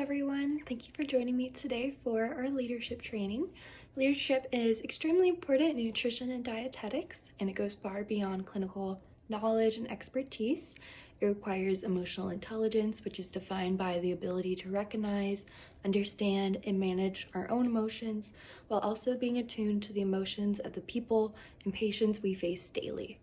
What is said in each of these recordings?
everyone. Thank you for joining me today for our leadership training. Leadership is extremely important in nutrition and dietetics, and it goes far beyond clinical knowledge and expertise. It requires emotional intelligence, which is defined by the ability to recognize, understand, and manage our own emotions, while also being attuned to the emotions of the people and patients we face daily.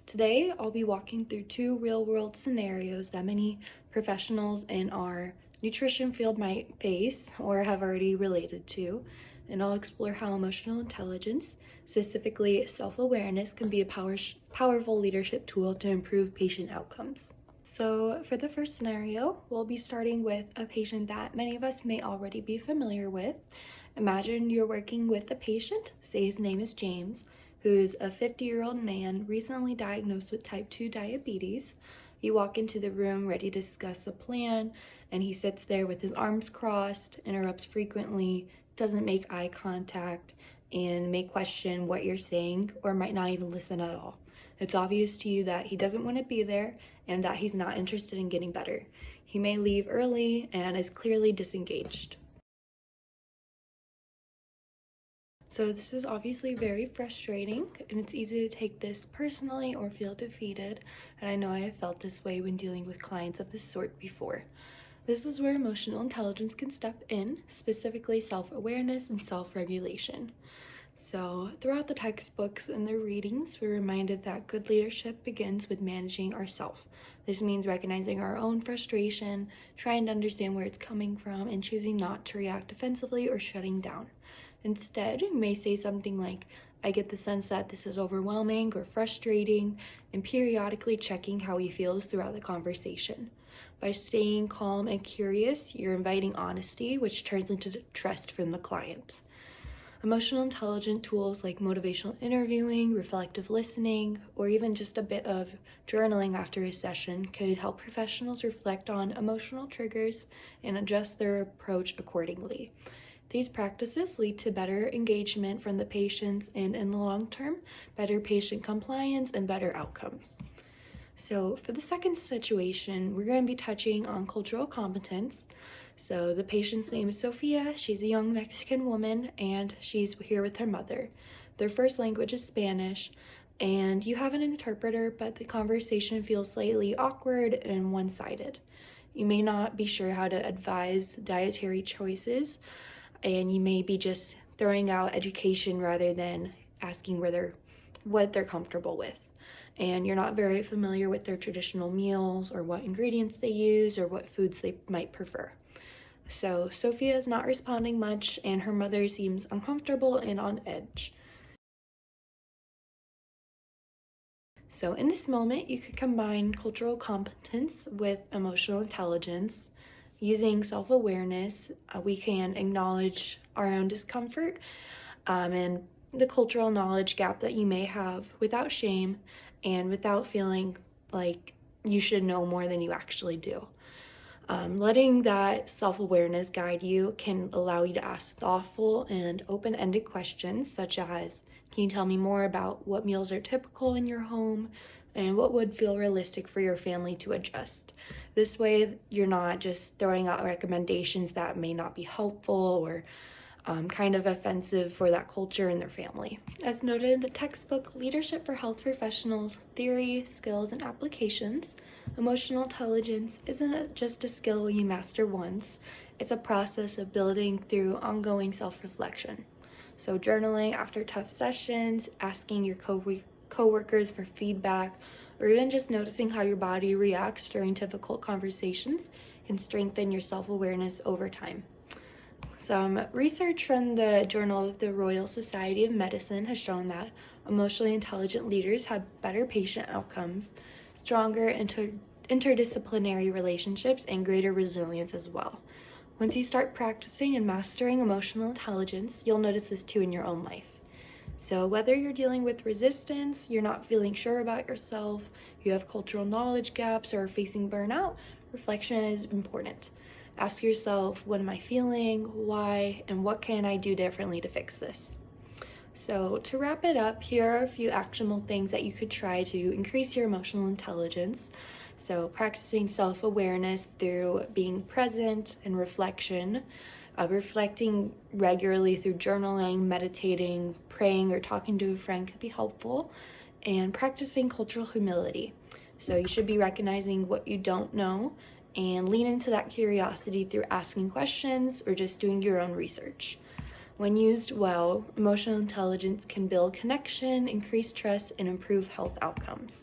Today, I'll be walking through two real-world scenarios that many professionals in our nutrition field might face or have already related to, and I'll explore how emotional intelligence, specifically self-awareness, can be a powerful leadership tool to improve patient outcomes. So for the first scenario, we'll be starting with a patient that many of us may already be familiar with. Imagine you're working with a patient, say his name is James, who's a 50-year-old man recently diagnosed with type 2 diabetes. You walk into the room ready to discuss a plan, and he sits there with his arms crossed, interrupts frequently, doesn't make eye contact, and may question what you're saying or might not even listen at all. It's obvious to you that he doesn't want to be there and that he's not interested in getting better. He may leave early and is clearly disengaged. So this is obviously very frustrating, and it's easy to take this personally or feel defeated, and I know I have felt this way when dealing with clients of this sort before. This is where emotional intelligence can step in, specifically self-awareness and self-regulation. So throughout the textbooks and their readings, we're reminded that good leadership begins with managing ourselves. This means recognizing our own frustration, trying to understand where it's coming from, and choosing not to react defensively or shutting down. Instead, you may say something like, "I get the sense that this is overwhelming or frustrating," and periodically checking how he feels throughout the conversation. By staying calm and curious, you're inviting honesty, which turns into trust from the client. Emotional intelligence tools like motivational interviewing, reflective listening, or even just a bit of journaling after a session could help professionals reflect on emotional triggers and adjust their approach accordingly. These practices lead to better engagement from the patients and, in the long term, better patient compliance and better outcomes. So for the second situation, we're going to be touching on cultural competence. So the patient's name is Sophia. She's a young Mexican woman, and she's here with her mother. Their first language is Spanish, and you have an interpreter, but the conversation feels slightly awkward and one-sided. You may not be sure how to advise dietary choices, and you may be just throwing out education rather than asking what they're comfortable with. And you're not very familiar with their traditional meals or what ingredients they use or what foods they might prefer. So Sophia is not responding much, and her mother seems uncomfortable and on edge. So in this moment, you could combine cultural competence with emotional intelligence. Using self-awareness, we can acknowledge our own discomfort and the cultural knowledge gap that you may have without shame and without feeling like you should know more than you actually do. Letting that self-awareness guide you can allow you to ask thoughtful and open-ended questions such as, can you tell me more about what meals are typical in your home and what would feel realistic for your family to adjust? This way, you're not just throwing out recommendations that may not be helpful or kind of offensive for that culture and their family. As noted in the textbook, Leadership for Health Professionals, Theory, Skills, and Applications, emotional intelligence isn't just a skill you master once, it's a process of building through ongoing self-reflection. So journaling after tough sessions, asking your co-workers for feedback, or even just noticing how your body reacts during difficult conversations can strengthen your self-awareness over time. Some research from the Journal of the Royal Society of Medicine has shown that emotionally intelligent leaders have better patient outcomes, stronger interdisciplinary relationships, and greater resilience as well. Once you start practicing and mastering emotional intelligence, you'll notice this too in your own life. So whether you're dealing with resistance, you're not feeling sure about yourself, you have cultural knowledge gaps, or are facing burnout, reflection is important. Ask yourself, what am I feeling, why, and what can I do differently to fix this? So to wrap it up, here are a few actionable things that you could try to increase your emotional intelligence. So practicing self-awareness through being present and reflection, reflecting regularly through journaling, meditating, praying, or talking to a friend could be helpful, and practicing cultural humility. So you should be recognizing what you don't know and lean into that curiosity through asking questions or just doing your own research. When used well, emotional intelligence can build connection, increase trust, and improve health outcomes.